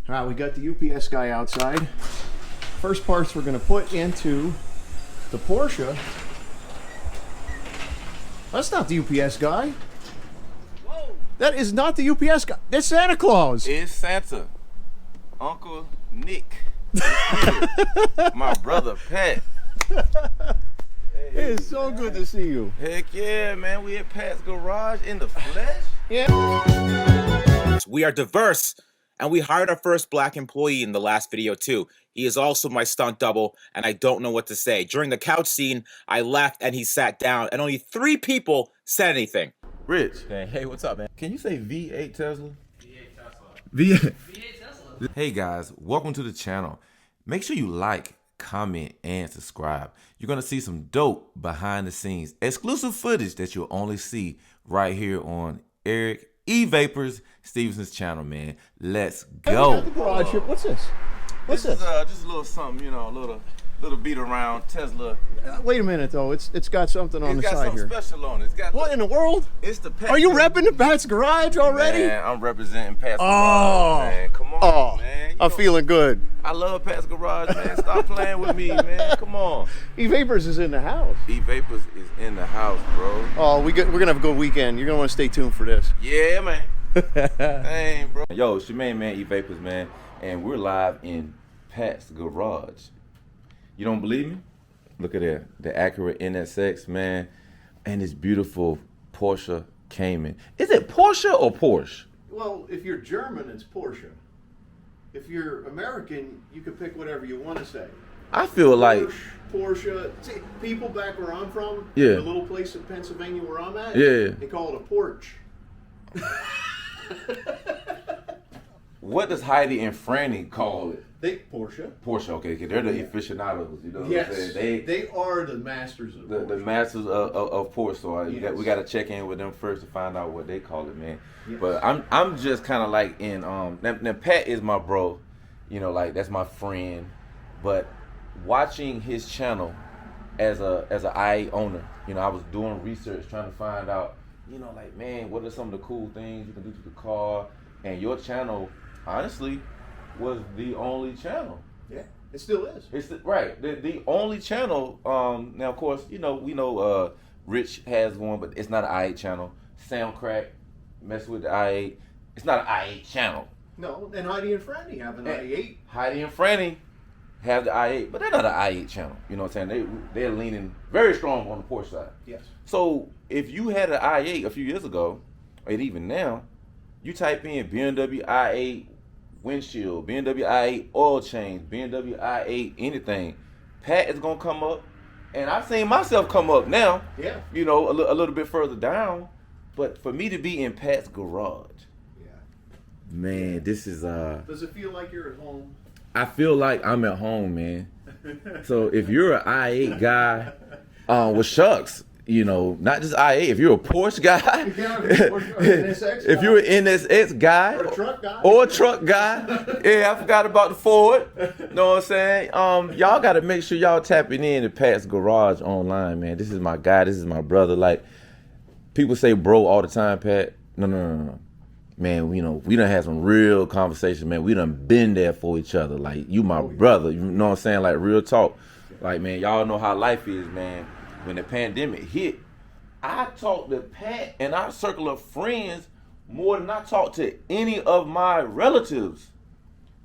All right, we got the UPS guy outside. First parts we're going to put into the Porsche. That's not the UPS guy. Whoa. That is not the UPS guy. It's Santa Claus. It's Santa. Uncle Nick. My brother Pat. It is so good to see you. Heck yeah, man. We at Pat's Garage in the flesh. Yeah. We are diverse, and we hired our first black employee in the last video too. He is also my stunt double, and I don't know what to say. During the couch scene, I left and he sat down, and only 3 people said anything. Rich. Hey, what's up, man? Can you say V8 Tesla? V8 Tesla. V8. V8 Tesla. Hey guys, welcome to the channel. Make sure you like, comment, and subscribe. You're gonna see some dope behind the scenes, exclusive footage that you'll only see right here on Eric Evapors Stevenson's channel, man. Let's go. The garage here. What's this? What's this? Is just a little something, you know, a little beat around Tesla. Wait a minute though. It's got something on the side It's here. got something special on it. It's got What in the world? It's the Pat. Are you repping the Pat's Garage already? Man, I'm representing Pat's Oh. Garage, man. Come on, man. You I'm know, feeling good. I love Pat's Garage, man. Stop playing with me, man. Come on. Evapors is in the house. Evapors is in the house, bro. Oh, we're gonna have a good weekend. You're gonna want to stay tuned for this. Yeah, man. Dang, bro. Yo, it's your man, Evapors, man. And we're live in Pat's Garage. You don't believe me? Look at that. The Acura NSX, man. And this beautiful Porsche Cayman. Is it Porsche or Porsche? Well, if you're German, it's Porsche. If you're American, you can pick whatever you want to say. I feel like... Porsche. See, people back where I'm from, Yeah. the little place in Pennsylvania where I'm at, Yeah. they call it a porch. What does Heidi and Franny call it? They Porsche. Porsche, okay. They're the aficionados, you know what I'm saying? Yes, they are the masters of The Porsche. masters of Porsche, so Yes. we got to check in with them first to find out what they call it, man. Yes. But I'm just kind of like in now Pat is my bro, you know, like that's my friend. But watching his channel as a IA owner, you know, I was doing research trying to find out, you know, like man, what are some of the cool things you can do to the car? And your channel, honestly, was the only channel. Yeah, it still is. It's the only channel. Now, of course, you know we know Rich has one, but it's not an i8 channel. Soundcrack mess with the i8. It's not an i8 channel. No, and Heidi and Franny have an i8. Heidi and Franny have the i8, but they're not an i8 channel. You know what I'm saying? They're leaning very strong on the Porsche side. Yes. So if you had an i8 a few years ago, and even now, you type in BMW i8 windshield, BMW i8 oil change, BMW i8 anything, Pat is gonna come up, and I've seen myself come up now. Yeah. You know, a little bit further down, but for me to be in Pat's Garage, Yeah. man, this is Does it feel like you're at home? I feel like I'm at home, man. So if you're an i8 guy, well, shucks. You know, not just i8. If you're a Porsche guy, if you're an NSX guy, or a truck guy, yeah, I forgot about the Ford. Know what I'm saying? Y'all got to make sure y'all tapping in to Pat's Garage online, man. This is my guy. This is my brother. Like people say, bro, all the time, Pat. No. Man, you know, we done had some real conversations, man. We done been there for each other. Like you, my brother. You know what I'm saying? Like real talk. Like man, y'all know how life is, man. When the pandemic hit, I talked to Pat and our circle of friends more than I talked to any of my relatives.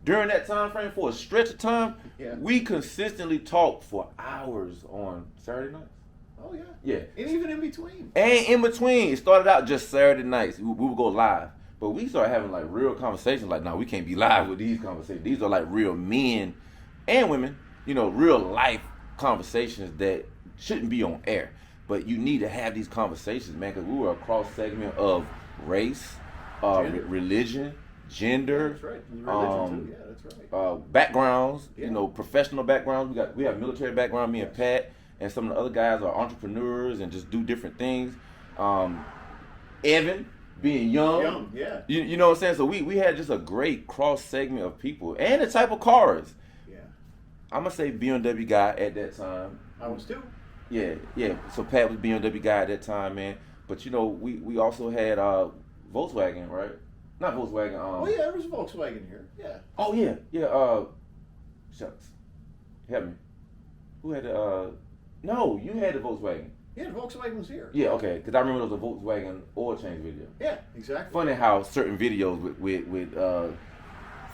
During that time frame, for a stretch of time, we consistently talked for hours on Saturday nights. Oh yeah. Yeah. And even in between. And in between, it started out just Saturday nights. We would go live. But we started having like real conversations like, no, we can't be live with these conversations. These are like real men and women, you know, real life conversations that shouldn't be on air, but you need to have these conversations, man, because we were a cross segment of race, religion, gender, that's right. Religion too. Yeah, that's right. Backgrounds, you know, professional backgrounds. We have military background. Me and Pat and some of the other guys are entrepreneurs and just do different things. Evan being young, yeah. You know what I'm saying. So we had just a great cross segment of people and the type of cars. Yeah. I'm gonna say BMW guy at that time. I was too. Yeah. So Pat was BMW guy at that time, man. But you know, we also had Volkswagen, right? not Volkswagen. Oh yeah, there was a Volkswagen here. Yeah. Oh yeah. Shucks. Help me. Who had the? No, you had the Volkswagen. Yeah, the Volkswagen was here. Yeah, okay. Because I remember there was a Volkswagen oil change video. Yeah, exactly. Funny how certain videos with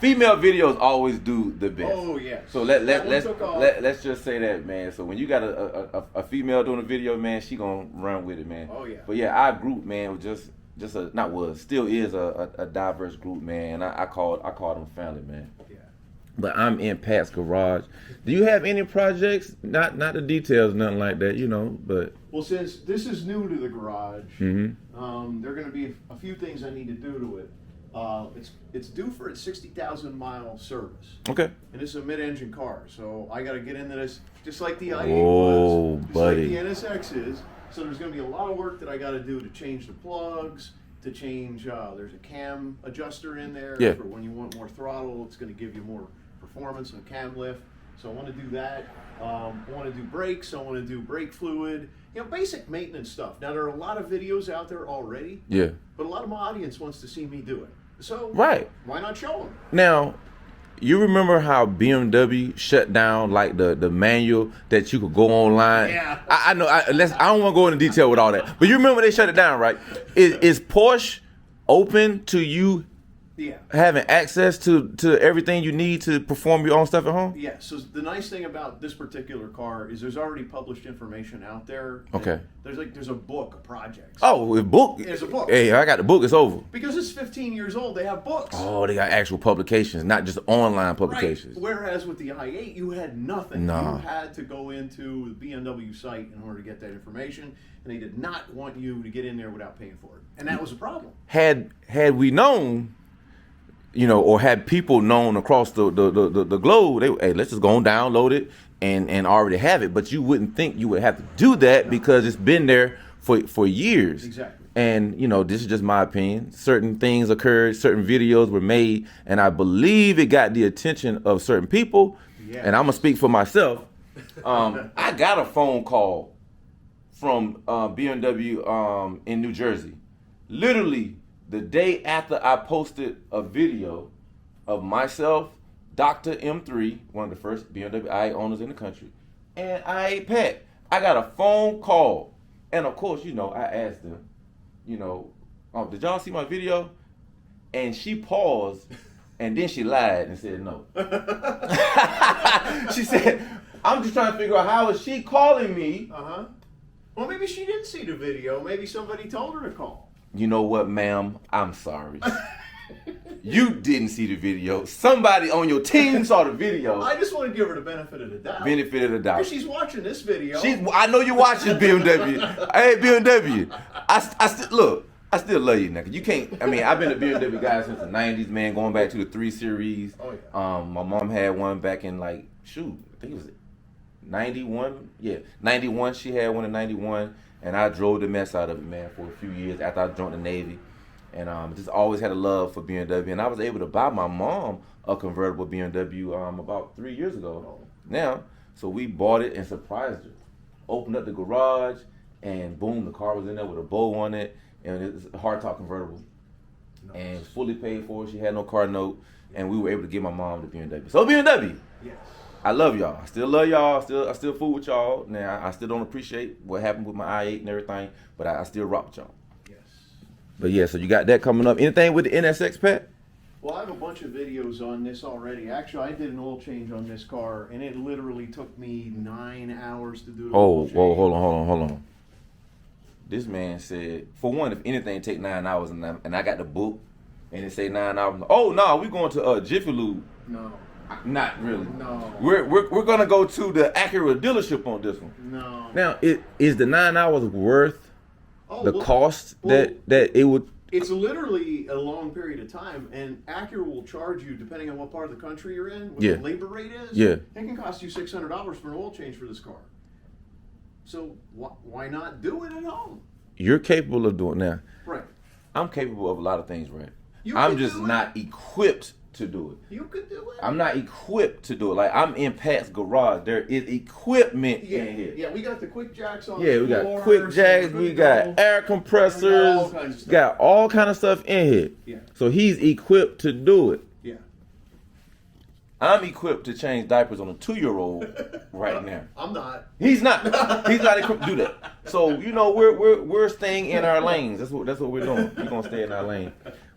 female videos always do the best. Oh yeah. So let's just say that, man. So when you got a female doing a video, man, she gonna run with it, man. Oh yeah. But yeah, our group, man, was still is a diverse group, man. I call them family, man. Yeah. But I'm in Pat's garage. Do you have any projects? Not the details, nothing like that, but. Well, since this is new to the garage, Mm-hmm. there are going to be a few things I need to do to it. It's due for its 60,000 mile service. Okay. And it's a mid-engine car, so I got to get into this just like the i8 Oh, was, just buddy. like the NSX is. So there's going to be a lot of work that I got to do to change the plugs, to change. There's a cam adjuster in there for when you want more throttle. It's going to give you more performance and cam lift. So I want to do that. I want to do brakes. I want to do brake fluid. Basic maintenance stuff. Now there are a lot of videos out there already. Yeah. But a lot of my audience wants to see me do it. So right. Why not show them? Now, you remember how BMW shut down like the manual that you could go online? Yeah. I know. I don't want to go into detail with all that. But you remember they shut it down, right? Is Porsche open to you? Yeah. Having access to everything you need to perform your own stuff at home? Yeah, so the nice thing about this particular car is there's already published information out there. Okay. There's a book of projects. Oh, a book? There's a book. Hey, I got the book. It's over. Because it's 15 years old, they have books. Oh, they got actual publications, not just online publications. Right. Whereas with the i8, you had nothing. No. You had to go into the BMW site in order to get that information, and they did not want you to get in there without paying for it. And that was a problem. Had we known, or had people known across the globe, hey, let's just go and download it and already have it. But you wouldn't think you would have to do that because it's been there for years. Exactly. And, this is just my opinion. Certain things occurred, certain videos were made, and I believe it got the attention of certain people. Yes. And I'm going to speak for myself. I got a phone call from BMW in New Jersey. Literally, the day after I posted a video of myself, Dr. M3, one of the first BMW i8 owners in the country, and i8 Pat, I got a phone call. And of course, I asked them, oh, did y'all see my video? And she paused, and then she lied and said no. She said, I'm just trying to figure out how is she calling me. Uh-huh. Well, maybe she didn't see the video. Maybe somebody told her to call. You know what, ma'am? I'm sorry. You didn't see the video. Somebody on your team saw the video. I just want to give her the benefit of the doubt. Benefit of the doubt. If she's watching this video. I know you're watching BMW. Hey, BMW. I still love you, nigga. You can't. I've been a BMW guy since the '90s, man. Going back to the 3 Series. Oh yeah. My mom had one back in I think it was 91. Yeah, 91. She had one in 91. And I drove the mess out of it, man, for a few years after I joined the Navy. And just always had a love for BMW. And I was able to buy my mom a convertible BMW about 3 years ago now. So we bought it and surprised her. Opened up the garage, and boom, the car was in there with a bow on it. And it's a hardtop convertible. Nice. And it's fully paid for. She had no car note. And we were able to give my mom the BMW. So BMW. Yes. I love y'all. I still love y'all. I still fool with y'all. Now, I still don't appreciate what happened with my i8 and everything, but I still rock with y'all. Yes. But yeah, so you got that coming up. Anything with the NSX, Pat? Well, I have a bunch of videos on this already. Actually, I did an oil change on this car, and it literally took me 9 hours to do the oil change. Whoa, hold on. This man said, for one, if anything, take 9 hours, and I got the book, and it say 9 hours. Oh, no, we going to Jiffy Lube. No. Not really. No. We're gonna go to the Acura dealership on this one. No. Now, is the 9 hours worth the cost that it would? It's literally a long period of time, and Acura will charge you, depending on what part of the country you're in, what the labor rate is. Yeah. It can cost you $600 for an oil change for this car. So why not do it at home? You're capable of doing now. Right. I'm capable of a lot of things, right? You I'm can just do it. not equipped to do it. You could do it. I'm not equipped to do it. Like, I'm in Pat's garage. There is equipment in here. Yeah, we got the quick jacks on Yeah, the we floor, got quick jacks, so we got air compressors, got all kind of stuff in here. Yeah. So he's equipped to do it. Yeah. I'm equipped to change diapers on a 2-year-old right now. I'm not. He's not. He's not equipped to do that. So we're staying in our lanes. That's what we're doing. We're gonna stay in our lane.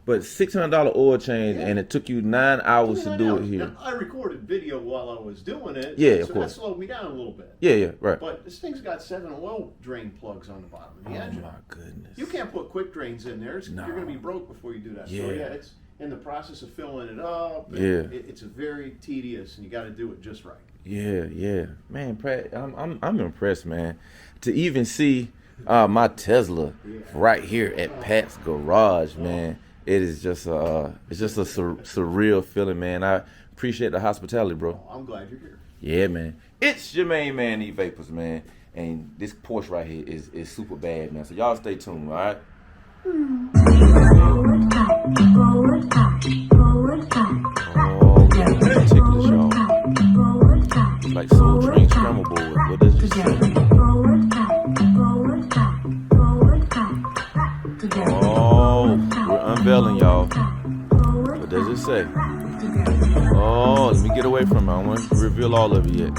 But $600 oil change, and it took you 9 hours to do it here. Now, I recorded video while I was doing it. Yeah, so of course. that slowed me down a little bit. Yeah, right. But this thing's got 7 oil drain plugs on the bottom of the engine. Oh my goodness. You can't put quick drains in there. No. You're going to be broke before you do that. Yeah. So yeah, it's in the process of filling it up. Yeah. It's a very tedious, and you got to do it just right. Yeah. Man, Pratt, I'm impressed, man. To even see my Tesla right here at Pat's garage, man. It is just it's just a surreal feeling, man. I appreciate the hospitality, bro. Oh, I'm glad you're here. Yeah, man. It's your main man, Evapors, man. And this Porsche right here is super bad, man. So y'all stay tuned, all right? Oh, ticklish, y'all. It's like Soul Train Scramble Board. What does it say? Oh, we're unveiling, y'all. What does it say? Oh, let me get away from it. I want to reveal all of it yet.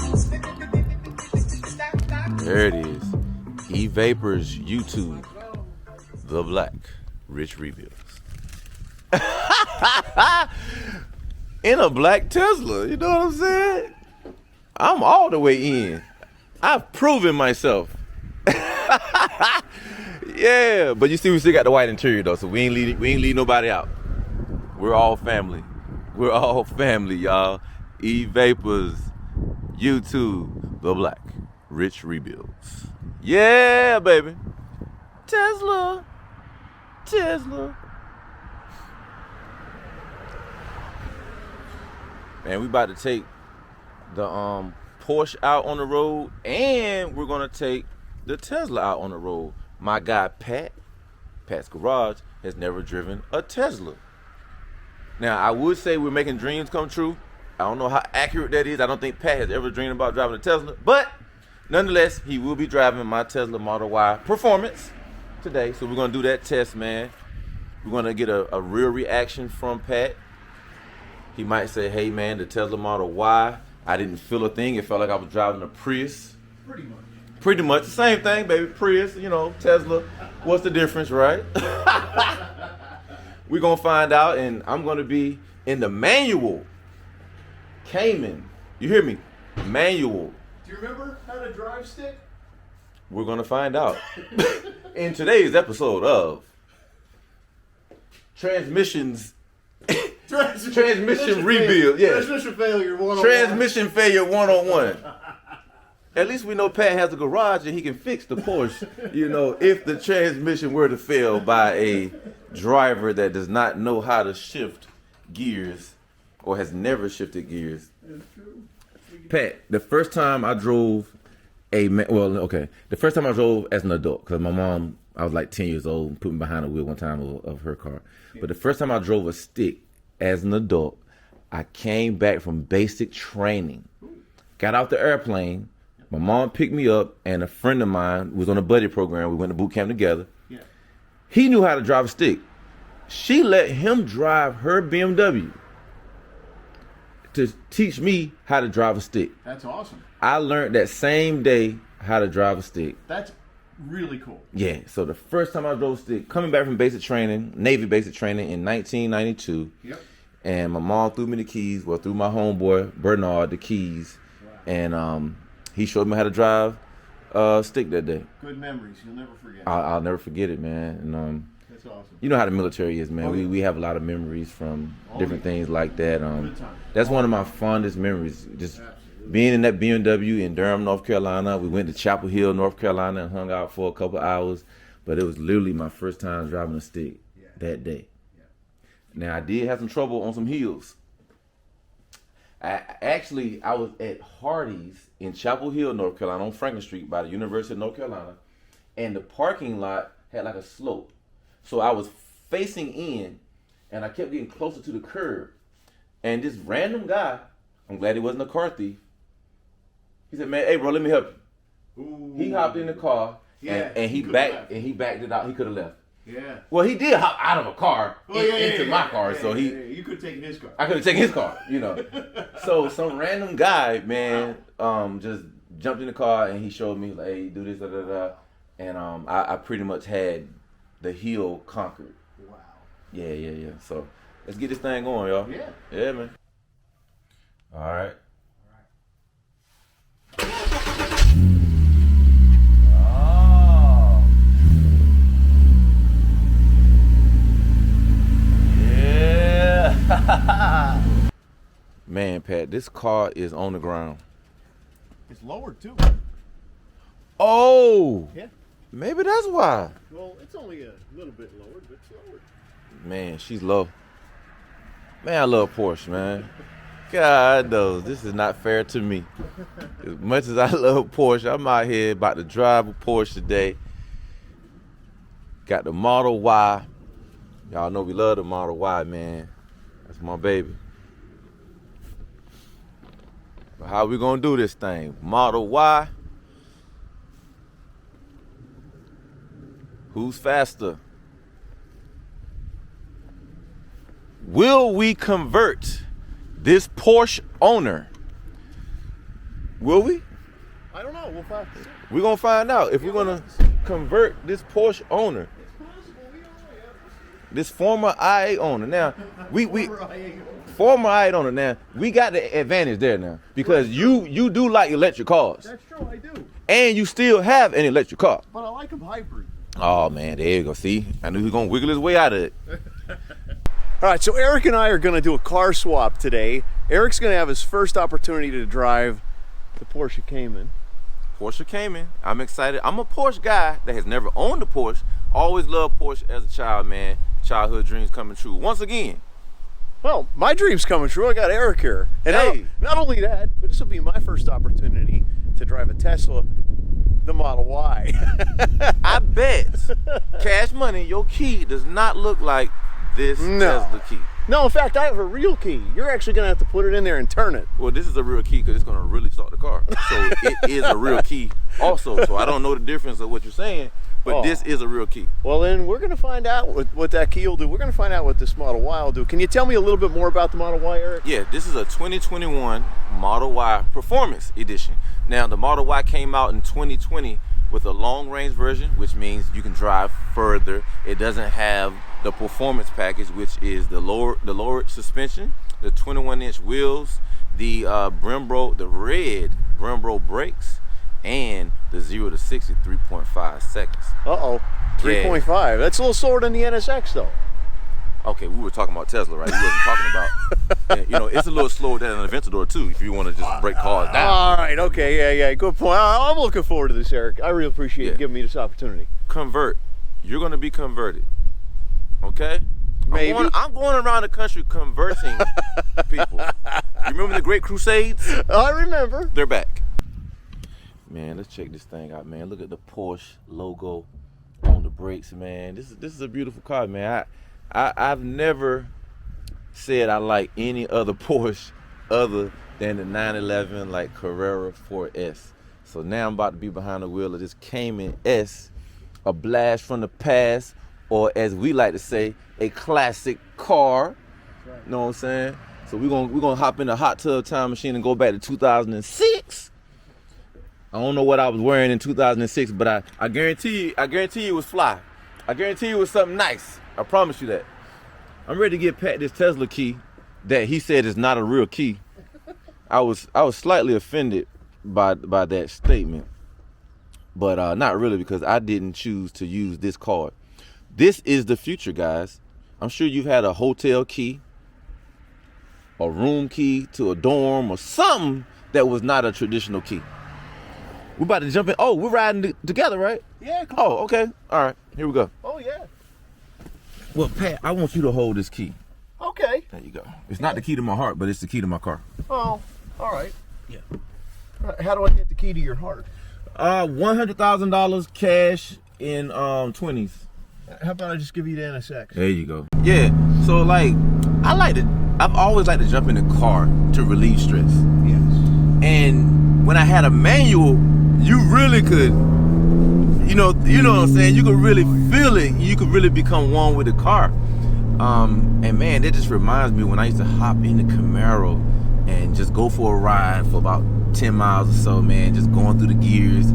There it is. Evapors YouTube. The Black Rich Reveals. In a black Tesla, you know what I'm saying? I'm all the way in. I've proven myself. Yeah, but you see, we still got the white interior though, so we ain't leave nobody out. We're all family. We're all family, y'all. Evapors, YouTube, The Black Rich Rebuilds. Yeah, baby. Tesla. Man, we about to take the Porsche out on the road, and we're gonna take the Tesla out on the road. My guy Pat's Garage, has never driven a Tesla. Now, I would say we're making dreams come true. I don't know how accurate that is. I don't think Pat has ever dreamed about driving a Tesla, but nonetheless, he will be driving my Tesla Model Y Performance today. So we're gonna do that test, man. We're gonna get a real reaction from Pat. He might say, hey man, the Tesla Model Y, I didn't feel a thing. It felt like I was driving a Prius. Pretty much the same thing, baby. Prius, Tesla. What's the difference, right? We're going to find out, and I'm going to be in the manual Cayman. You hear me? Manual. Do you remember how to drive stick? We're going to find out in today's episode of Transmission Rebuild. Yeah. Transmission failure 101. Transmission failure 101. At least we know Pat has a garage and he can fix the Porsche, if the transmission were to fail by a driver that does not know how to shift gears or has never shifted gears. Pat, the first time I drove the first time I drove as an adult, because my mom, I was like 10 years old, and put me behind the wheel one time of her car. But the first time I drove a stick as an adult, I came back from basic training, got off the airplane. My mom picked me up, and a friend of mine was on a buddy program. We went to boot camp together. Yeah. He knew how to drive a stick. She let him drive her BMW to teach me how to drive a stick. That's awesome. I learned that same day how to drive a stick. That's really cool. Yeah, so the first time I drove a stick, coming back from basic training, Navy basic training in 1992. Yep. And my mom threw me the keys, threw my homeboy, Bernard, the keys. Wow. And he showed me how to drive stick that day. Good memories. You'll never forget. I'll never forget it, man. And that's awesome. You know how the military is, man. We have a lot of memories from different things like that. That's one of my fondest memories. Just being in that BMW in Durham, North Carolina. We went to Chapel Hill, North Carolina, and hung out for a couple hours. But it was literally my first time driving a stick that day. Yeah. Now, I did have some trouble on some hills. I was at Hardee's in Chapel Hill, North Carolina, on Franklin Street by the University of North Carolina, and the parking lot had like a slope. So I was facing in, and I kept getting closer to the curb, And this random guy, I'm glad he wasn't a car thief. He said, "Man, hey bro, let me help you." Ooh. He hopped in the car and he backed it out. He could have left. Yeah. Well, he did hop out of a car into my car, yeah, so he. Yeah. You could have taken his car. I could have taken his car, you know. So some random guy, man, just jumped in the car and he showed me like, "Hey, do this, da da da," and I pretty much had the hill conquered. Wow. Yeah. So let's get this thing going, y'all. Yeah, man. All right. Oh. Yeah. Man, Pat, this car is on the ground. It's lowered too. Oh. Yeah. Maybe that's why. Well, it's only a little bit lowered, but it's lowered. Man, she's low. Man, I love Porsche, man. God knows, this is not fair to me. As much as I love Porsche, I'm out here about to drive a Porsche today. Got the Model Y. Y'all know we love the Model Y, man. That's my baby. But how we gonna do this thing? Model Y. Who's faster? Will we convert this Porsche owner? Will we? I don't know. We'll find out. We're going to find out if we're going to convert this Porsche owner. It's possible. We don't know. This former IA owner. Now, former IA owner. Now, we got the advantage there now because you do like electric cars. That's true. I do. And you still have an electric car. But I like them hybrid. Oh, man. There you go. See? I knew he was going to wiggle his way out of it. All right, so Eric and I are going to do a car swap today. Eric's going to have his first opportunity to drive the Porsche Cayman. Porsche Cayman. I'm excited. I'm a Porsche guy that has never owned a Porsche. Always loved Porsche as a child, man. Childhood dreams coming true. Once again. Well, my dream's coming true. I got Eric here. And Hey. not only that, but this will be my first opportunity to drive a Tesla, the Model Y. I bet Cash Money, your key does not look like this Tesla key. No, in fact, I have a real key. You're actually going to have to put it in there and turn it. Well, this is a real key because it's going to really start the car. So it is a real key also. So I don't know the difference of what you're saying, but this is a real key. Well, then we're going to find out what that key will do. We're going to find out what this Model Y will do. Can you tell me a little bit more about the Model Y, Eric? Yeah, this is a 2021 Model Y Performance Edition. Now, the Model Y came out in 2020 with a long-range version, which means you can drive further. It doesn't have the performance package, which is the lowered suspension, the 21-inch wheels, the red Brembo brakes, and the 0 to 60 3.5 seconds. 3.5. That's a little slower than the NSX, though. Okay, we were talking about Tesla, right? We wasn't talking about, it's a little slower than an Aventador too, if you want to just break cars down. All right, okay, yeah, good point. I'm looking forward to this, Eric. I really appreciate you giving me this opportunity. Convert. You're going to be converted, okay? Maybe. I'm going around the country converting people. You remember the Great Crusades? I remember. They're back. Man, let's check this thing out, man. Look at the Porsche logo on the brakes, man. This is a beautiful car, man. I've never said I like any other Porsche other than the 911 like Carrera 4S. So now I'm about to be behind the wheel of this Cayman S, a blast from the past, or as we like to say, a classic car. Right. You know what I'm saying? So we're gonna hop in a hot tub time machine and go back to 2006. I don't know what I was wearing in 2006, but I guarantee you it was fly. I guarantee you it was something nice. I promise you that. I'm ready to get Pat this Tesla key that he said is not a real key. I was slightly offended by that statement, but not really, because I didn't choose to use this card. This is the future, guys. I'm sure you've had a hotel key, a room key to a dorm, or something that was not a traditional key. We're about to jump in. Oh, we're riding together, right? Yeah, come Oh, okay. All right, here we go. Oh, yeah. Well, Pat, I want you to hold this key. Okay. There you go. It's not the key to my heart, but it's the key to my car. Oh, all right. Yeah. How do I get the key to your heart? $100,000 cash in 20s. How about I just give you the NSX? There you go. Yeah. So like, I like I've always liked to jump in the car to relieve stress. Yes. And when I had a manual, you really could, you know what I'm saying? You could really feel it. You could really become one with the car. And man, that just reminds me when I used to hop in the Camaro and just go for a ride for about 10 miles or so, man, just going through the gears,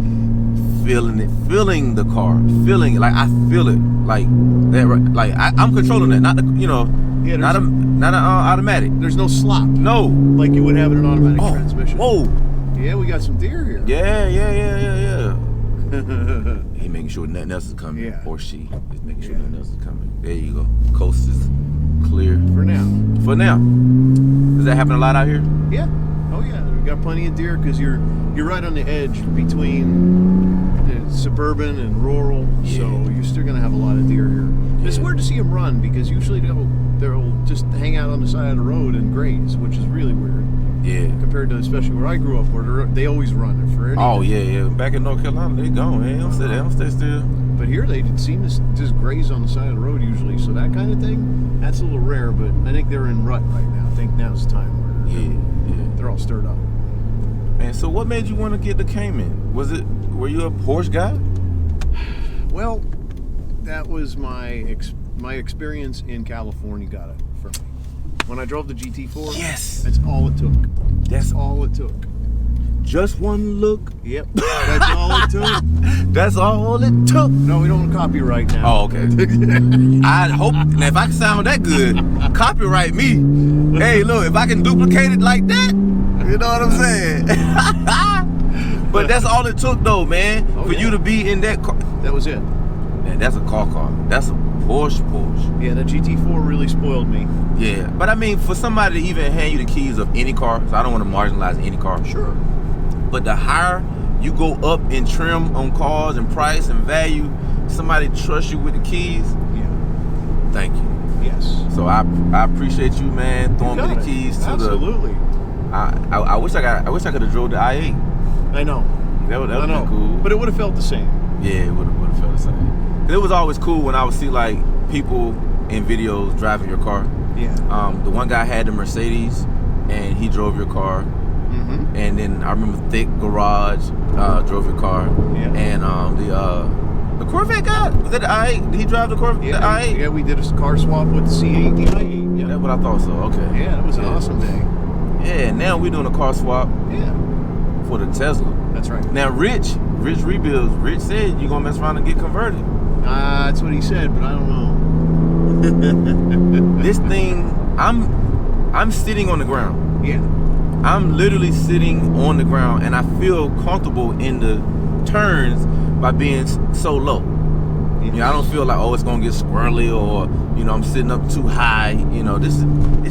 feeling it, feeling the car, feeling it, like I feel it, like that, like I'm controlling that, not the, Yeah, not an automatic. There's no slop. No. Like you would have in an automatic transmission. Whoa. Yeah, we got some deer here. Yeah. He making sure nothing else is coming, or she is making sure nothing else is coming. There you go. Coast is clear. For now. For now. Does that happen a lot out here? Yeah. Oh yeah. We got plenty of deer because you're right on the edge between the suburban and rural, so you're still gonna have a lot of deer here. It's weird to see them run because usually they'll just hang out on the side of the road and graze, which is really weird. Yeah. Compared to especially where I grew up, where they always run for anything. Oh yeah. Back in North Carolina, they gone. They don't stay still. But here they seem to just graze on the side of the road usually, so that kind of thing, that's a little rare. But I think they're in rut right now. I think now's the time where they're all stirred up. And so, what made you want to get the Cayman? Were you a Porsche guy? Well, that was my experience in California got it for me. When I drove the GT4, yes, that's all it took. That's all it took. Just one look. Yep, that's all it took. That's all it took. No, we don't copyright now. Oh, okay. I hope now if I can sound that good, copyright me. Hey, look, if I can duplicate it like that, you know what I'm saying? But that's all it took, though, man, for you to be in that car. That was it. Man, that's a car. That's a Porsche. Yeah, the GT4 really spoiled me. Yeah, but I mean, for somebody to even hand you the keys of any car, so I don't want to marginalize any car. Sure. But the higher you go up in trim on cars and price and value, somebody trusts you with the keys. Yeah. Thank you. Yes. So I appreciate you, man, throwing me the keys to Absolutely. I wish I could have drove the I-8. I know. That would have been cool. But it would have felt the same. Yeah, it would have felt the same. 'Cause it was always cool when I would see like people in videos driving your car. Yeah. The one guy had the Mercedes, and he drove your car. Mm-hmm. And then I remember Thick Garage drove your car. Yeah. And the Corvette guy, was that the I-8? Did he drive the Corvette? Yeah, the I-8? Yeah, we did a car swap with the C8, the I8. Yeah. That's what I thought so. Okay. Yeah, that was an awesome day. Yeah, now we're doing a car swap for the Tesla. That's right. Now Rich Rebuilds, Rich said you're gonna mess around and get converted. That's what he said, but I don't know. This thing, I'm sitting on the ground. Yeah. I'm literally sitting on the ground, and I feel comfortable in the turns by being so low. Yes. You know, I don't feel like, oh, it's gonna get squirrely, or I'm sitting up too high. This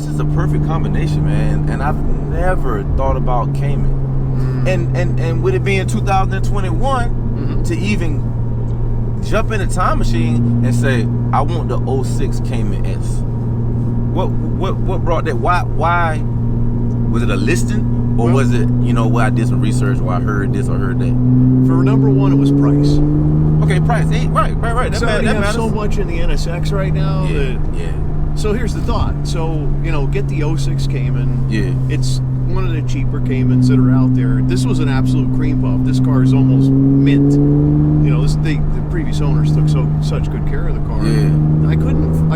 is a perfect combination, man. And I've never thought about Cayman. And with it being 2021, to even jump in a time machine and say, I want the 06 Cayman S. What brought that? Why? Was it a listing, or was it, where I did some research, or I heard this or heard that? For number one, it was price. Okay, price. Hey, right. That matters. So much in the NSX right now. Yeah. So here's the thought. So, get the 06 Cayman. Yeah. It's one of the cheaper Caymans that are out there. This was an absolute cream puff. This car is almost mint. The previous owners took such good care of the car. Yeah. I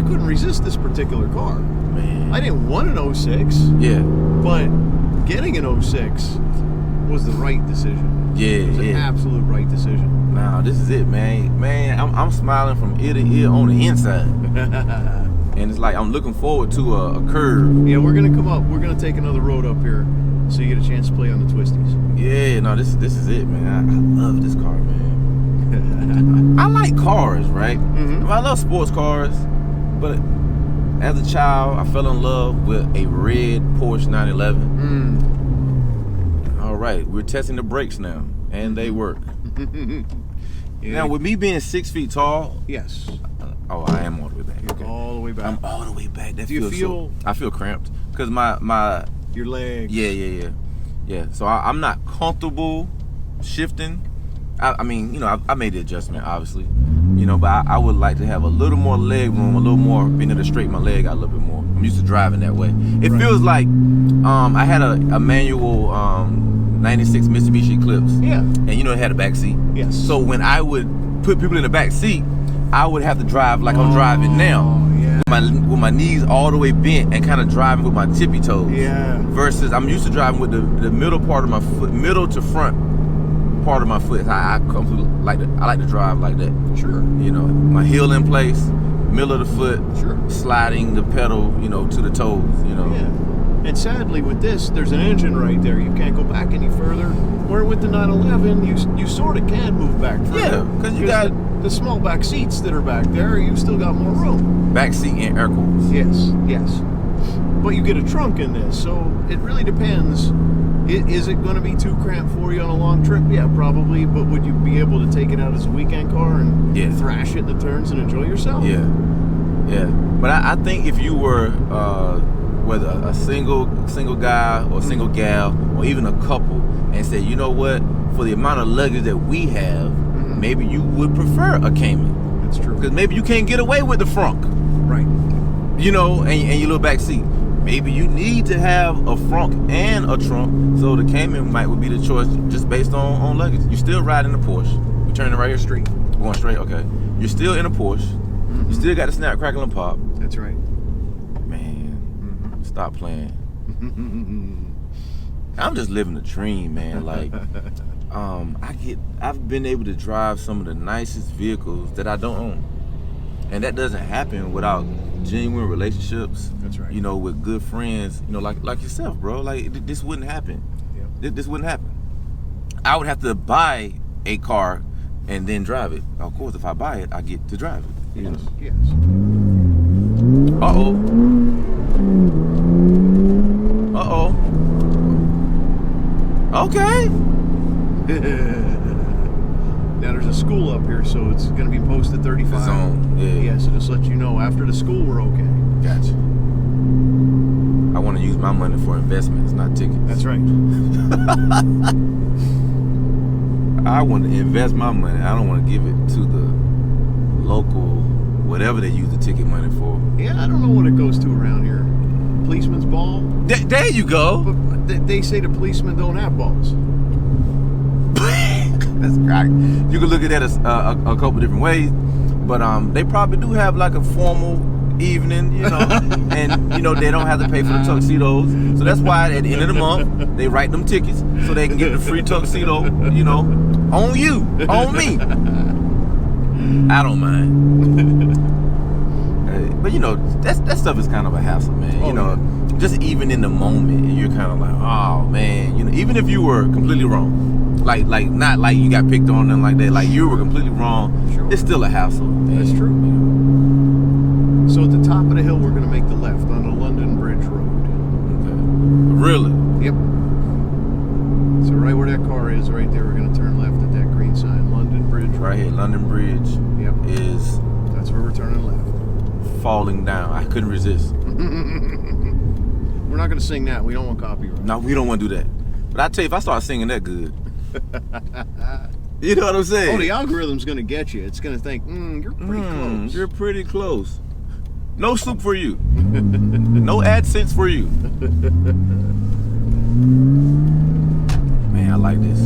couldn't resist this particular car. Man. I didn't want an 06. Yeah. But getting an 06 was the right decision. Yeah. It was an absolute right decision. Nah, this is it, man. Man, I'm smiling from ear to ear on the inside. And it's like I'm looking forward to a curve. Yeah, we're gonna come up. We're gonna take another road up here, so you get a chance to play on the twisties. Yeah, no, this is it, man. I love this car, man. I like cars, right? Mm-hmm. I love sports cars, but as a child, I fell in love with a red Porsche 911. All right, we're testing the brakes now, and they work. Now, with me being 6 feet tall, yes. Oh, I am all the way back. You're Okay. all the way back. I'm all the way back. That Do you feel? I feel cramped because my Your legs. Yeah. So I'm not comfortable shifting. I mean, I made the adjustment obviously, You know, but I would like to have a little more leg room, a little more, being able to straighten my leg out a little bit more. I'm used to driving that way. It feels like I had a manual 96 Mitsubishi Eclipse. Yeah. And you know, it had a back seat. Yes. So when I would put people in the back seat, I would have to drive like I'm driving now. Yeah. With my knees all the way bent and kind of driving with my tippy toes. Yeah. Versus I'm used to driving with the middle part of my foot, middle to front part of my foot. I like to drive like that. Sure. You know, my heel in place, middle of the foot, Sure. sliding the pedal, you know, to the toes, you know. Yeah. And sadly, with this, there's an engine right there. You can't go back any further. Where with the 911, you sort of can move back further. Yeah, because you got the small back seats that are back there. You still got more room. back seat and air quotes. Yes, yes. But you get a trunk in this, so it really depends. Is it going to be too cramped for you on a long trip? Yeah, probably. But would you be able to take it out as a weekend car and thrash it in the turns and enjoy yourself? Yeah, yeah. But I think if you were whether a single guy or single gal or even a couple, and say, you know what, for the amount of luggage that we have, maybe you would prefer a Cayman. That's true. Because maybe you can't get away with the frunk. Right. You know, and your little back seat. Maybe you need to have a frunk and a trunk, so the Cayman would be the choice just based on luggage. You still riding the Porsche. We're turning right here straight. Going straight, okay. You're still in a Porsche. You still got the snap, crackle, and pop. That's right. Man, stop playing. I'm just living the dream, man. Like, I've been able to drive some of the nicest vehicles that I don't own. And that doesn't happen without genuine relationships. That's right. You know, with good friends, you know, like yourself, bro. Like, this wouldn't happen. Yep. This wouldn't happen. I would have to buy a car and then drive it. Of course, if I buy it, I get to drive it. You know? Yes. Uh-oh. Uh-oh. Okay. Now there's a school up here, so it's going to be posted 35. Zone, yeah. Yeah, so just let you know, after the school, we're okay. Gotcha. I want to use my money for investments, not tickets. That's right. I want to invest my money. I don't want to give it to the local, whatever they use the ticket money for. Yeah, I don't know what it goes to around here. Policeman's ball. There you go. But they say the policemen don't have balls. That's right. You can look at that as a couple different ways, but they probably do have like a formal evening, you know, and you know they don't have to pay for the tuxedos, so that's why at the end of the month they write them tickets so they can get the free tuxedo, you know, on you, on me. I don't mind. But you know, that stuff is kind of a hassle, man. You know, just even in the moment, you're kind of like, oh man, you know, even if you were completely wrong. Like not like you got picked on and like that. Like you were completely wrong. Sure. It's still a hassle. Man. That's true. So at the top of the hill, we're going to make the left on the London Bridge Road. Okay. Really? Yep. So right where that car is, right there, we're going to turn left at that green sign, London Bridge Road. Right here, London Bridge. Yep. Is. That's where we're turning left. Falling down. I couldn't resist. We're not going to sing that. We don't want copyright. No, we don't want to do that. But I tell you, if I start singing that good. You know what I'm saying? Oh, the algorithm's going to get you. It's going to think, you're pretty close. You're pretty close. No soup for you. No AdSense for you. Man, I like this.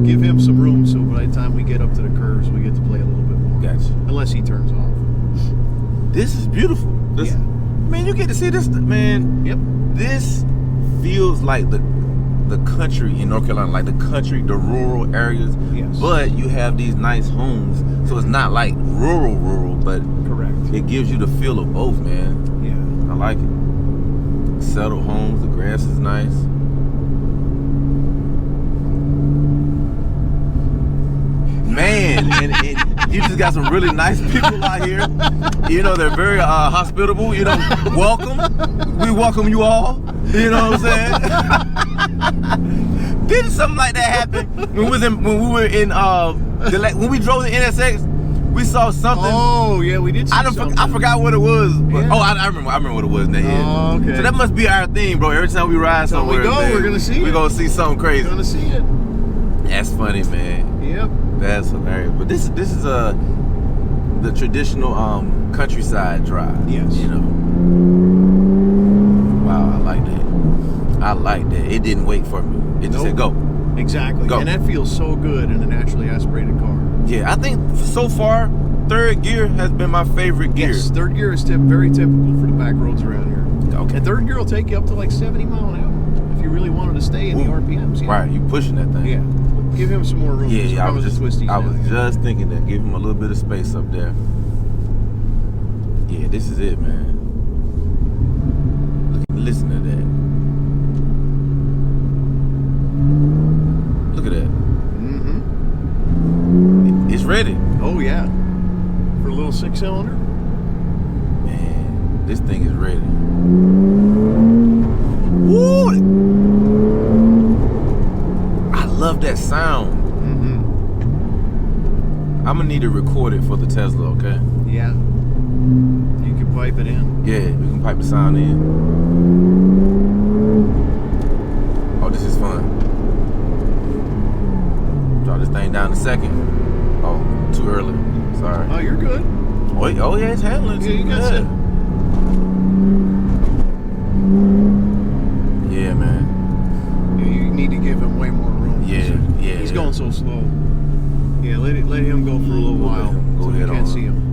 Give him some room so by the time we get up to the curves, we get to play a little bit more. Gotcha. Unless he turns off. This is beautiful. This, yeah. Man, you get to see this, man. Yep. This feels like the country in North Carolina, like the country, the rural areas. Yes. But you have these nice homes, so it's not like rural, but correct. It gives you the feel of both, man. Yeah. I like it. Settled homes, the grass is nice. Man, and you just got some really nice people out here. You know, they're very hospitable. You know, welcome. We welcome you all. You know what I'm saying? Didn't something like that happen when we were in when we drove the NSX? We saw something. Oh yeah, we did. See something. I forgot what it was. But, yeah. Oh, I remember what it was. Now, yeah. Oh, okay. So that must be our thing, bro. Every time we ride somewhere, we're gonna see. We're gonna see something crazy. We're gonna see it. That's funny, man. Yep. That's hilarious. But this is the traditional countryside drive. Yes. You know. Wow, I like that. I like that. It didn't wait for me. It just said go. Exactly. Go. And that feels so good in a naturally aspirated car. Yeah, I think so far third gear has been my favorite gear. Yes, third gear is very typical for the back roads around here. Okay. And third gear will take you up to like 70 mile an hour if you really wanted to stay in the RPMs. Yeah. Right, you pushing that thing. Yeah. Give him some more room. Yeah, I was twisties just thinking that. Give him a little bit of space up there. Yeah, this is it, man. Listen to that. Look at that. Mm-hmm. It's ready. Oh, yeah. For a little 6-cylinder? Man, this thing is ready. Woo! I love that sound. Mm-hmm. I'm gonna need to record it for the Tesla, okay? Yeah. You can pipe it in. Yeah, we can pipe the sound in. Oh, this is fun. Draw this thing down a second. Oh, too early. Sorry. Oh, you're good. Oh yeah, it's handling. Yeah, you got yeah. Yeah, man. Yeah, you need to give him way more room. Yeah. He's going so slow. Yeah, let him go for a little while. Go so you ahead can't on. see him.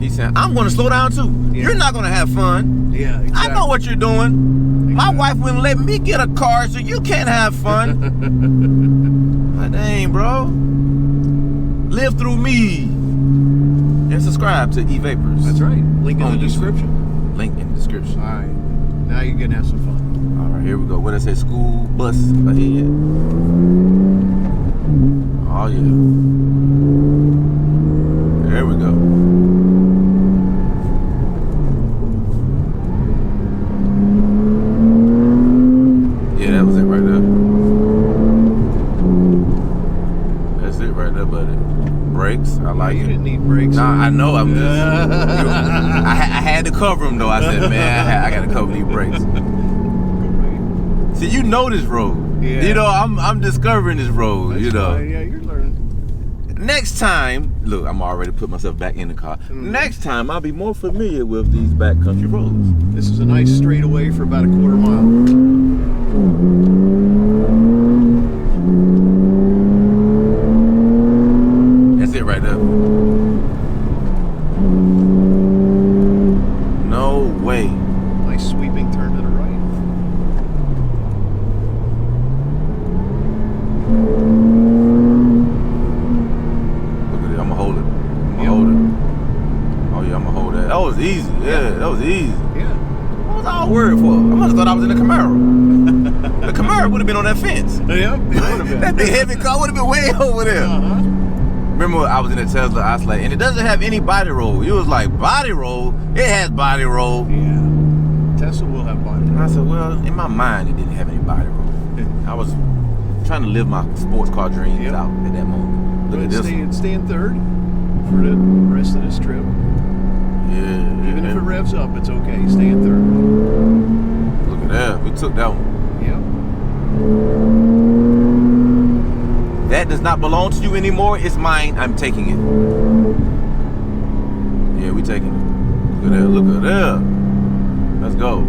He's saying, I'm gonna slow down too. Yeah. You're not gonna have fun. Yeah, exactly. I know what you're doing. My Exactly. wife wouldn't let me get a car, so you can't have fun. My dang, bro. Live through me. And subscribe to Evapors. That's right. Link in On the YouTube. description. Link in the description. All right. Now you can have some fun. All right, here we go. What did I say? School bus ahead. Oh yeah. There we go. Yeah, that was it right there. That's it right there, buddy. Brakes, I like You it. didn't need brakes. Nah, I know. I'm just. I had to cover them though. I said, man, I got to cover these brakes. See, you know this road. Yeah. You know, I'm discovering this road. That's you know. fine. Yeah, you're learning. Next time, look, I'm already put myself back in the car. Next time, I'll be more familiar with these backcountry roads. This is a nice straightaway for about a quarter mile. That's it right there. No way. Nice sweeping turn to the right. Look at it. I'm gonna hold it. I'm gonna hold it. Oh yeah, I'm gonna hold that. That was easy. Yeah, that was easy. Yeah. What was I all worried for? I must have thought I was in a Camaro. The Camaro would have been on that fence. Yep. It would have been. That big heavy car would have been way over there. Uh-huh. Remember I was in a Tesla, I was like, and it doesn't have any body roll. It was like, body roll? It has body roll. Yeah. Tesla will have body. And I said, well, in my mind, it didn't have any body roll. I was trying to live my sports car dreams out at that moment. Look at this one. Stay in third for the rest of this trip. Yeah. Even if it revs up, it's okay. Stay in third. Look at that. We took that one. Yep. That does not belong to you anymore. It's mine. I'm taking it. Yeah, we taking it. Look at that. Look at that. Let's go. I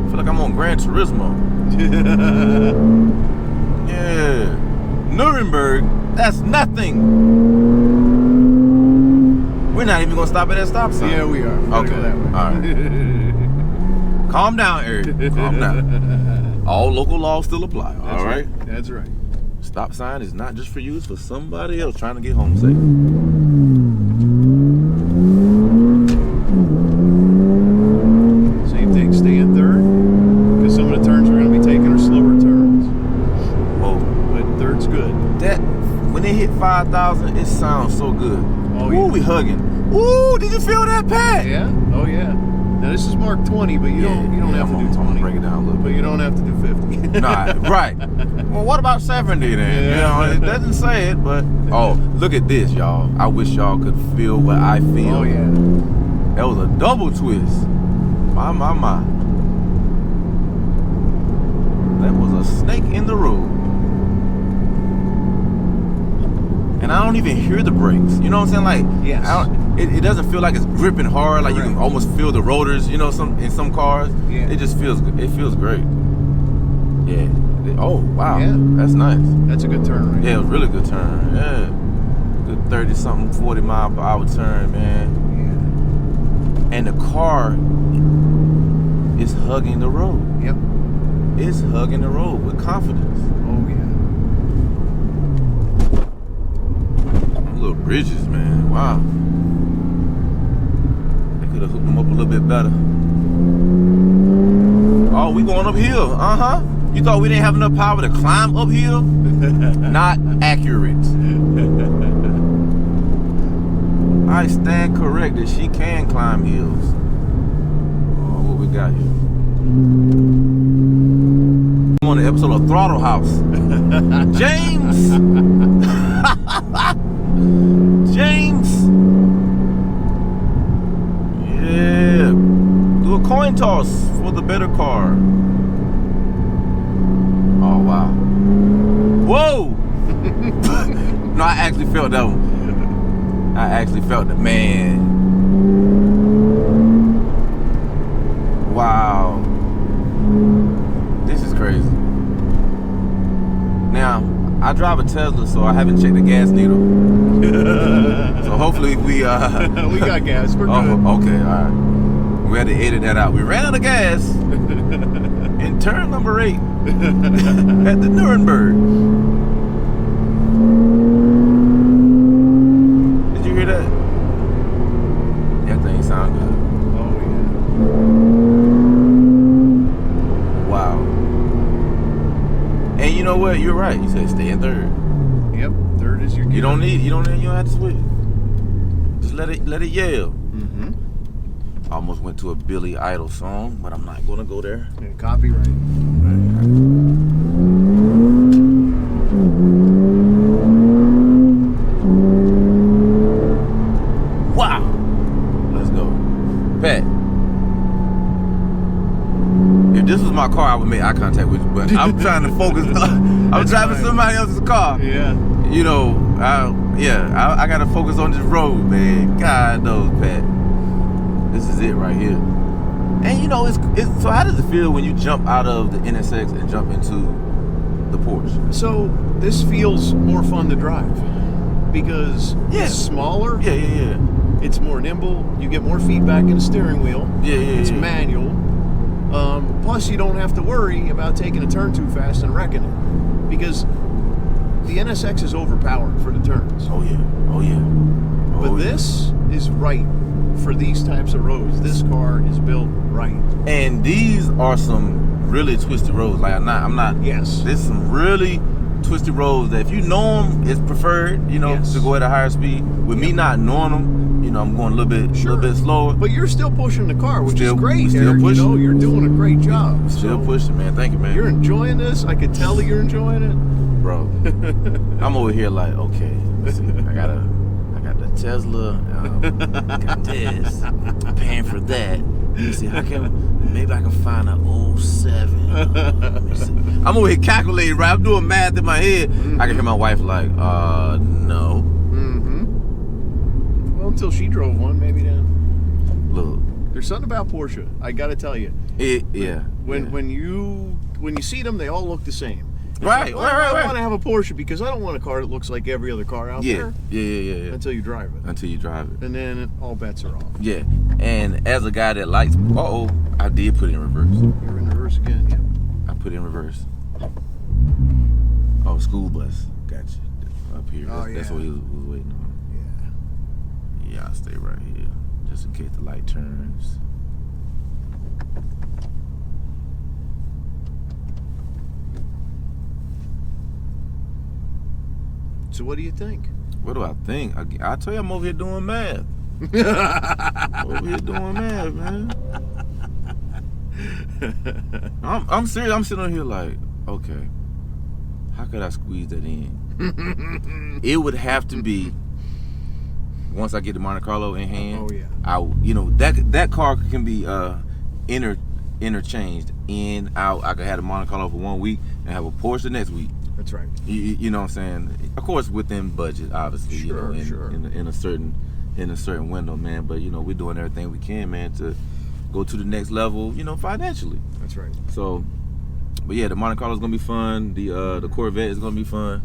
feel like I'm on Gran Turismo. Yeah. Nuremberg. That's nothing. We're not even gonna stop at that stop sign. Yeah, we are. We're gonna Okay. go that way. All right. Calm down, Eric. Calm down. All local laws still apply. All right. That's right. Stop sign is not just for you, it's for somebody else trying to get home safe. Same thing, stay in third, because some of the turns we're going to be taking are slower turns. Whoa. But third's good. That, when they hit 5,000, it sounds so good. Oh, Ooh, yeah. we hugging. Ooh, did you feel that, Pat? Yeah? Oh, yeah. Now, this is Mark 20, but you don't have to do 20. I'm gonna break it down a little But bit. you don't have to do 50. Nah, right. Well, what about 70 then? Yeah. You know, it doesn't say it, but oh, look at this, y'all. I wish y'all could feel what I feel. Oh, yeah. That was a double twist. My. That was a snake in the road. and I don't even hear the brakes. You know what I'm saying? Like, Yes. It doesn't feel like it's gripping hard. Like you can almost feel the rotors. You know, in some cars, it just feels great. Yeah. Oh wow. Yeah. That's nice. That's a good turn, right? Yeah, it was a really good turn. Yeah. Good 30-something, 40 mile per hour turn, man. Yeah. And the car is hugging the road. Yep. It's hugging the road with confidence. Oh yeah. Them little bridges, man. Wow. They could have hooked them up a little bit better. Oh, we going uphill. Uh-huh. You thought we didn't have enough power to climb uphill? Not accurate. I stand corrected. She can climb hills. Oh, what we got here? I'm on the episode of Throttle House. James! James! Yeah. Do a coin toss for the better car. Oh, wow. Whoa! No, I actually felt that one. I actually felt the man. Wow. This is crazy. Now, I drive a Tesla, so I haven't checked the gas needle. So hopefully we we got gas. We're good. Oh, okay, all right. We had to edit that out. We ran out of gas in turn number 8 at the Nuremberg. Did you hear that? That thing sound good. Oh yeah. Wow. And you know what? You're right. You said stay in third. Yep. Third is your gear. You don't have to switch. Just let it yell. Mm-hmm. I almost went to a Billy Idol song, but I'm not gonna go there. Yeah, copyright. Wow. Let's go. Pat. If this was my car, I would make eye contact with you, but I'm trying to focus. I'm driving somebody else's car. Yeah. You know, I gotta focus on this road, man. God knows, Pat. This is it right here. And you know, it's so how does it feel when you jump out of the NSX and jump into the Porsche? So this feels more fun to drive because it's smaller. Yeah. It's more nimble. You get more feedback in the steering wheel. It's manual. Plus, you don't have to worry about taking a turn too fast and wrecking it because the NSX is overpowered for the turns. Oh yeah. But this is right for these types of roads. This car is built right. And these are some really twisted roads. Like I'm not. Yes. There's some really twisted roads that if you know them, it's preferred. You know, to go at a higher speed. With me not knowing them, you know, I'm going a little bit slower. But you're still pushing the car, which is great. Still Eric. pushing. You know, you're doing a great job. Still pushing, man. Thank you, man. You're enjoying this. I could tell that you're enjoying it, bro. I'm over here like, okay, let's see, I got the Tesla, got this, paying for that. Let's see, maybe I can find an 07. Let me see. I'm over here calculating, right? I'm doing math in my head. I can hear my wife like, no. Well, until she drove one, maybe then. Look, there's something about Porsche. I got to tell you. When you see them, they all look the same. Right. I want to have a Porsche because I don't want a car that looks like every other car out there. Yeah. Until you drive it. And then all bets are off. Yeah. And as a guy that likes, I did put it in reverse. You're in reverse again, yeah. I put it in reverse. Oh, school bus. Gotcha. Up here. That's what he was waiting on. Yeah, I'll stay right here. Just in case the light turns. So what do you think? What do I think? I tell you, I'm over here doing math. Over here doing math, man. I'm serious. I'm sitting on here like, okay, how could I squeeze that in? It would have to be once I get the Monte Carlo in hand. That car can be interchanged in out. I could have the Monte Carlo for 1 week and have a Porsche the next week. That's right. You know what I'm saying? Of course, within budget, obviously. Sure, in a certain window, man. But we're doing everything we can, man, to go to the next level, financially. That's right. So, but yeah, the Monte Carlo is gonna be fun. The Corvette is gonna be fun.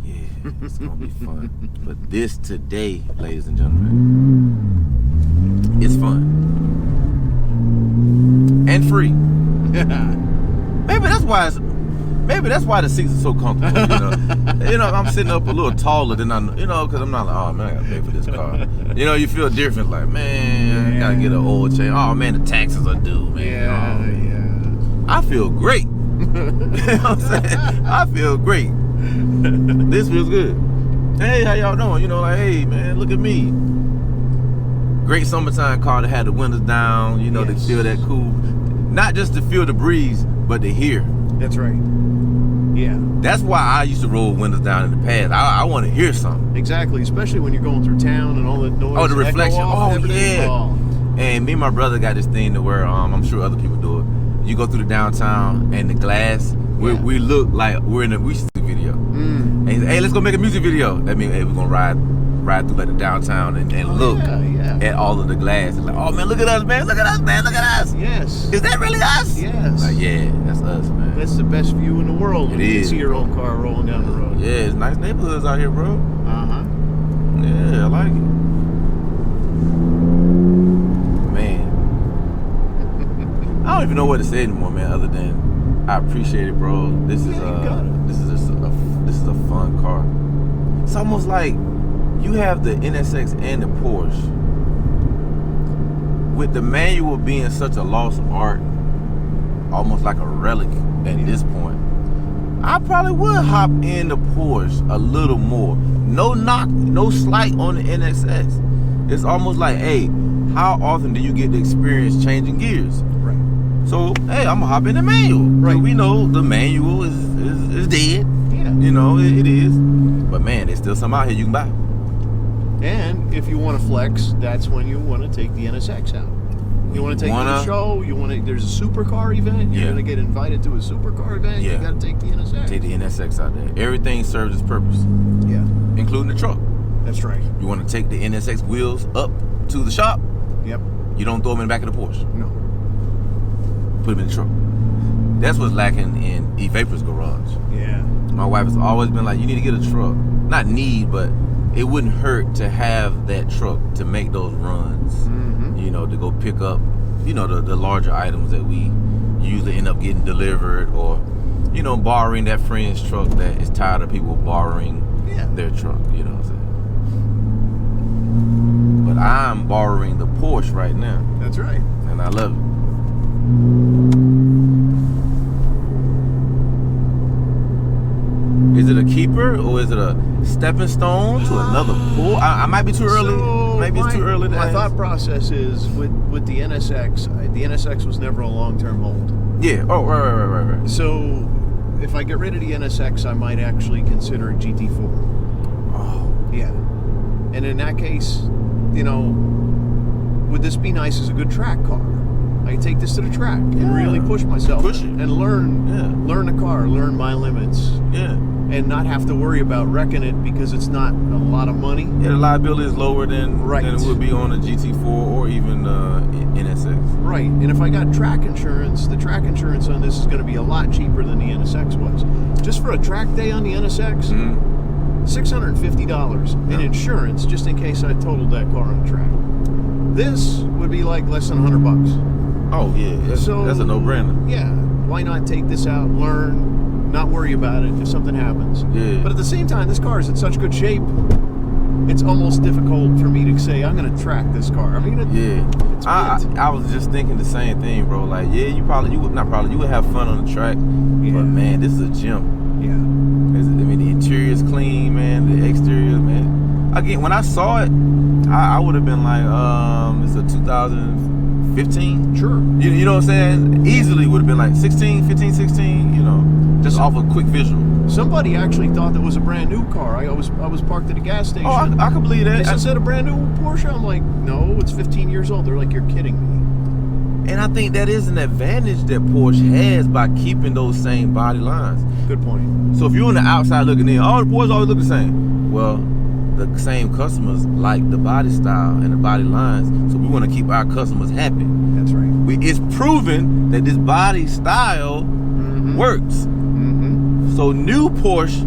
Yeah, it's gonna be fun. But this today, ladies and gentlemen, it's fun and free. Maybe that's why the seats are so comfortable. I'm sitting up a little taller than because I'm not like, oh man, I gotta pay for this car. You feel different, like, man, I gotta get an oil change. Oh man, the taxes are due, man. I feel great. You know what I'm saying? I feel great. This feels good. Hey, how y'all doing? Hey man, look at me. Great summertime car that had the windows down, to feel that cool. Not just to feel the breeze, but to hear. That's right. Yeah. That's why I used to roll windows down in the past. I want to hear something. Exactly, especially when you're going through town and all the noise. Oh, the reflection. Off, yeah. Oh. And me and my brother got this thing to where I'm sure other people do it. You go through the downtown and the glass, we look like we're in a music video. And he said, hey, let's go make a music video. That means, hey, we're gonna ride through like the downtown and look at all of the glass. And like, oh man, look at us, man, look at us, man, look at us. Yes. Is that really us? Yes. Like, yeah, that's us, man. That's the best view in the world. It when you is, see your own car rolling down the road. Yeah, it's nice neighborhoods out here, bro. Yeah, I like it. Man. I don't even know what to say anymore, man, other than I appreciate it, bro. This is a fun car. It's almost like you have the NSX and the Porsche. With the manual being such a lost art, almost like a relic at this point, I probably would hop in the Porsche a little more. No knock, no slight on the NSX. It's almost like, hey, how often do you get the experience changing gears? Right. So, hey, I'm gonna hop in the manual. Right. So we know the manual is dead. Yeah. It is. But man, there's still some out here you can buy. And if you want to flex, that's when you want to take the NSX out. You want to take it to the show. There's a supercar event. You're gonna get invited to a supercar event. Yeah. You got to take the NSX. Take the NSX out there. Everything serves its purpose. Yeah. Including the truck. That's right. You want to take the NSX wheels up to the shop. Yep. You don't throw them in the back of the Porsche. No. Put them in the truck. That's what's lacking in Evapors garage. Yeah. My wife has always been like, you need to get a truck. Not need, but it wouldn't hurt to have that truck to make those runs. To go pick up, the larger items that we usually end up getting delivered, or, borrowing that friend's truck that is tired of people borrowing their truck, you know what I'm saying? But I'm borrowing the Porsche right now. That's right. And I love it. Is it a keeper or is it a stepping stone to another pool? I might be too early. Maybe it's too early to My ask. thought process is with the NSX, the NSX was never a long-term hold. Yeah. Oh, right. So if I get rid of the NSX, I might actually consider a GT4. Oh. Yeah. And in that case, would this be nice as a good track car? I can take this to the track and really push myself and learn the car, learn my limits. Yeah. And not have to worry about wrecking it because it's not a lot of money. Yeah, the liability is lower than it would be on a GT4 or even NSX. Right, and if I got track insurance, the track insurance on this is going to be a lot cheaper than the NSX was. Just for a track day on the NSX, $650 in insurance just in case I totaled that car on the track. This would be like less than $100. Oh yeah, that's a no-brainer. Yeah, why not take this out, learn, not worry about it if something happens. Yeah. But at the same time, this car is in such good shape, it's almost difficult for me to say, I'm going to track this car. I mean, it's I was just thinking the same thing, bro. Like, yeah, you would have fun on the track, but man, this is a gym. Yeah. The interior is clean, man. The exterior, man. Again, when I saw it, I would have been like, it's a 2015. Sure. You know what I'm saying? Easily would have been like 16, 15, 16, just off a quick visual. Somebody actually thought that was a brand new car. I was parked at a gas station. Oh, I can believe that. They said a brand new Porsche. I'm like, no, it's 15 years old. They're like, you're kidding me. And I think that is an advantage that Porsche has by keeping those same body lines. Good point. So if you're on the outside looking in, all the Porsches always look the same. Well, the same customers like the body style and the body lines, so we want to keep our customers happy. That's right. It's proven that this body style works. So new Porsche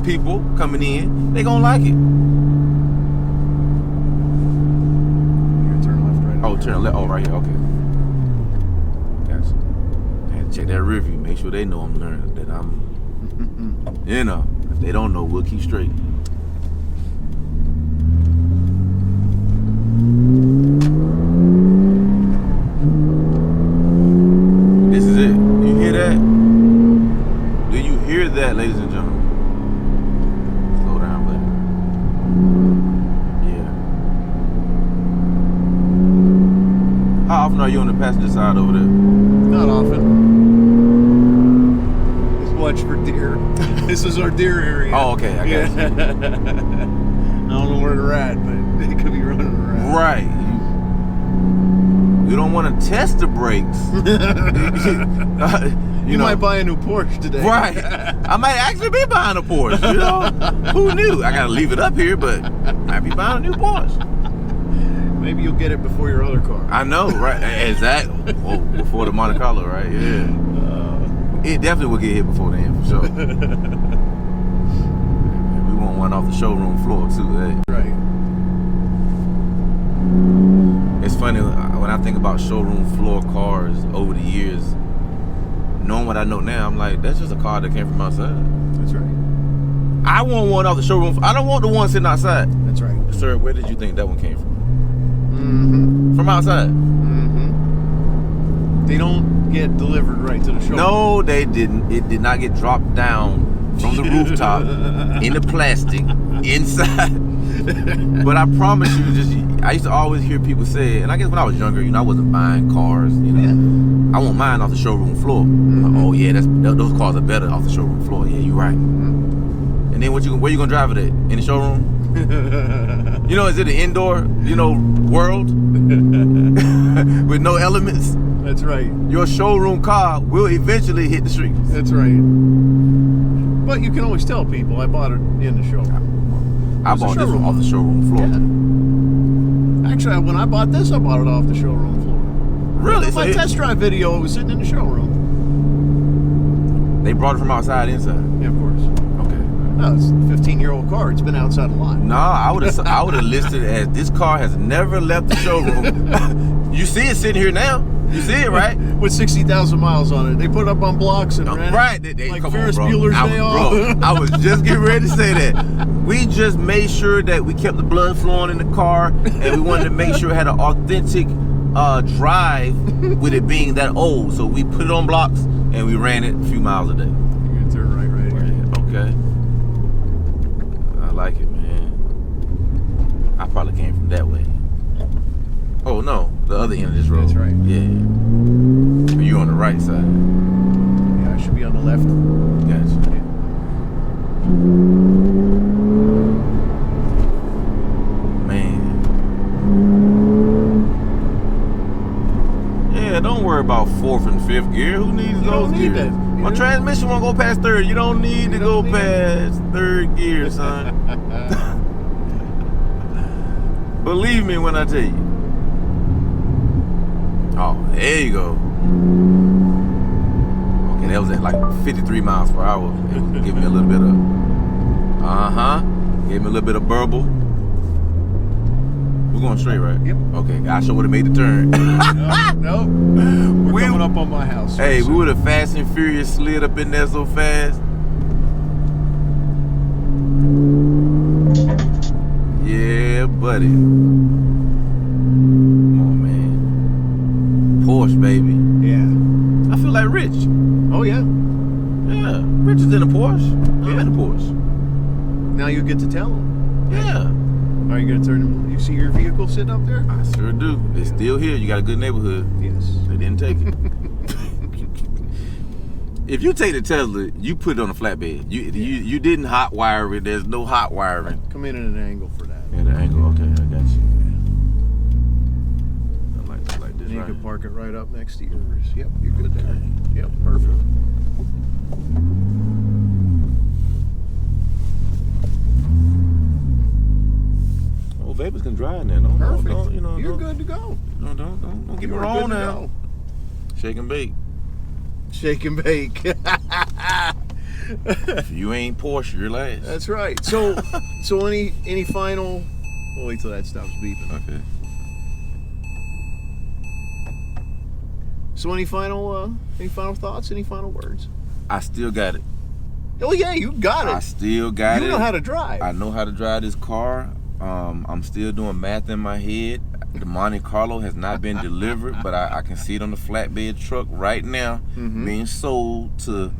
people coming in, they gonna like it. You're gonna turn left, right? Oh, turn left. Oh, right here. Okay. Gotcha. I had to check that rear view. Make sure they know I'm learning. That I'm, you know, if they don't know, we'll keep straight. This is it. You hear that? Do you hear that, ladies and gentlemen? Slow down, buddy. Yeah. How often are you on the passenger side over there? Not often. Just watch for deer. This is our deer area. Oh, okay. I got you. I don't know where they're at, but they could be running around. Right. You don't want to test the brakes. You might buy a new Porsche today. Right. I might actually be buying a Porsche, you know? Who knew? I gotta leave it up here, but I might be buying a new Porsche. Maybe you'll get it before your other car. I know, right? Exactly. Oh, before the Monte Carlo, right? Yeah. It definitely will get hit before then, for sure. We want one off the showroom floor, too, eh? Right. It's funny, when I think about showroom floor cars over the years, knowing what I know now, I'm like, that's just a car that came from outside. That's right. I want one off the showroom. I don't want the one sitting outside. That's right. Sir, where did you think that one came from? Mm-hmm. From outside. Mm-hmm. They don't get delivered right to the showroom. No, they didn't. It did not get dropped down from the rooftop in the plastic inside. But I promise you, I used to always hear people say, and I guess when I was younger, you know, I wasn't buying cars, you know. Yeah. I want mine off the showroom floor. Like, oh yeah, those cars are better off the showroom floor. Yeah, you're right. And then where you gonna drive it at? In the showroom? You know, is it an indoor, you know, world with no elements? That's right. Your showroom car will eventually hit the streets. That's right. But you can always tell people I bought it in the showroom. I bought this off the showroom floor. Yeah. Actually, when I bought this, I bought it off the showroom floor. Really? My test drive video was sitting in the showroom. They brought it from outside inside? Yeah, of course. Okay. No, it's a 15-year-old car. It's been outside a lot. Nah, I would have listed it as this car has never left the showroom. You see it sitting here now. You see it, right? With 60,000 miles on it. They put it up on blocks and ran right. it They like come Ferris on, bro. Bueller's Day Off. I was just getting ready to say that. We just made sure that we kept the blood flowing in the car, and we wanted to make sure it had an authentic drive with it being that old. So we put it on blocks, and we ran it a few miles a day. You're going to turn right here. Okay. I like it, man. I probably came from that way. Oh no, the other end of this road. That's right. Yeah. You're on the right side. Yeah, I should be on the left. Gotcha. Man. Yeah, don't worry about fourth and fifth gear. Who needs those don't need gears? that. My transmission won't go past third. You don't need to go past third gear, son. Believe me when I tell you. Oh, there you go. Okay, that was at like 53 miles per hour. It was giving me a little bit of, gave me a little bit of burble. We're going straight, right? Yep. Okay, I sure would have made the turn. No. We're coming up on my house. Hey, we would have Fast and Furious slid up in there so fast. Yeah, buddy. Porsche, baby. Yeah. I feel like Rich. Oh, yeah. Yeah. Rich is in a Porsche. I'm in a Porsche. Now you get to tell them. Yeah. Are you going to turn? You see your vehicle sitting up there? I sure do. It's still here. You got a good neighborhood. Yes. They didn't take it. If you take the Tesla, you put it on a flatbed. You didn't hot wire it. There's no hot wiring. Come in at an angle for that. At an angle. Okay, I got you. I like this. you Right. can park it right up next to yours. Yep, you're good there. Yep, perfect. Oh, Vapors can drive now. Don't, Perfect. don't, you know, You're don't, good to go. No, don't get me You're wrong good to now. go. Shake and bake. Shake and bake. If you ain't Porsche, you're last. That's right. So any final? We'll wait till that stops beeping. Okay. So any final thoughts? Any final words? I still got it. Oh yeah, you got it. I still got it. You know how to drive. I know how to drive this car. I'm still doing math in my head. The Monte Carlo has not been delivered, but I can see it on the flatbed truck right now, being sold to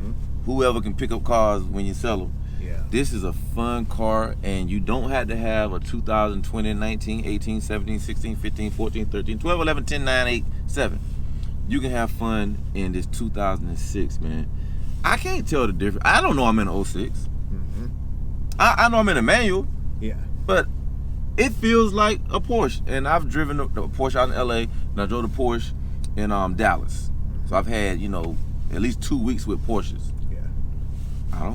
whoever can pick up cars when you sell them. Yeah. This is a fun car, and you don't have to have a 2020, 19, 18, 17, 16, 15, 14, 13, 12, 11, 10, 9, 8, 7. You can have fun in this 2006, man. I can't tell the difference. I don't know I'm in a 06. I know I'm in a manual, Yeah. but it feels like a Porsche. And I've driven the Porsche out in LA, and I drove the Porsche in Dallas. So I've had, at least 2 weeks with Porsches. Yeah.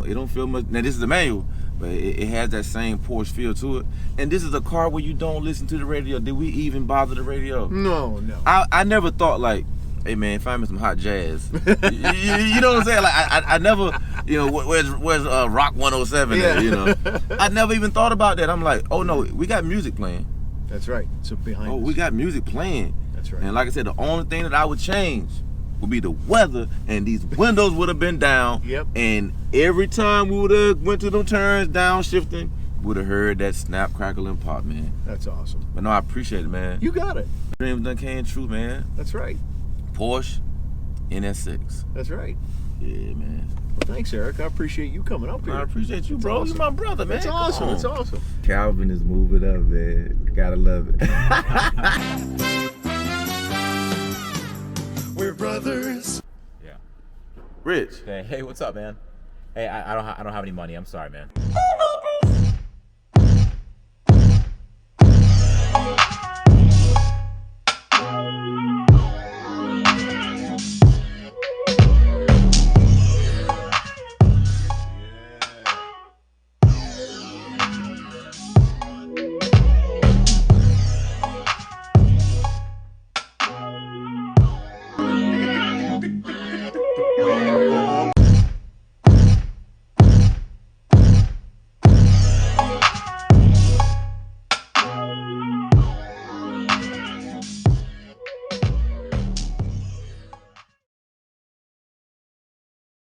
It don't feel much. Now this is a manual, but it has that same Porsche feel to it. And this is a car where you don't listen to the radio. Did we even bother the radio? No. I never thought like, hey man, find me some hot jazz. you know what I'm saying? Like I never, where's Rock 107 at, I never even thought about that. I'm like, oh no, we got music playing. That's right. So behind. Oh, us. we got music playing. That's right. And like I said, the only thing that I would change would be the weather, and these windows would have been down. Yep. And every time we would have went to them turns, downshifting, would have heard that snap, crackle, and pop, man. That's awesome. But no, I appreciate it, man. You got it. Dreams done came true, man. That's right. Porsche, NS6. That's right. Yeah, man. Well, thanks, Eric. I appreciate you coming up here. I appreciate you, That's bro. awesome. You're my brother, man. It's Come awesome. on. It's awesome. Calvin is moving up, man. Gotta love it. We're brothers. Yeah. Rich. Hey, what's up, man? Hey, I don't have any money. I'm sorry, man.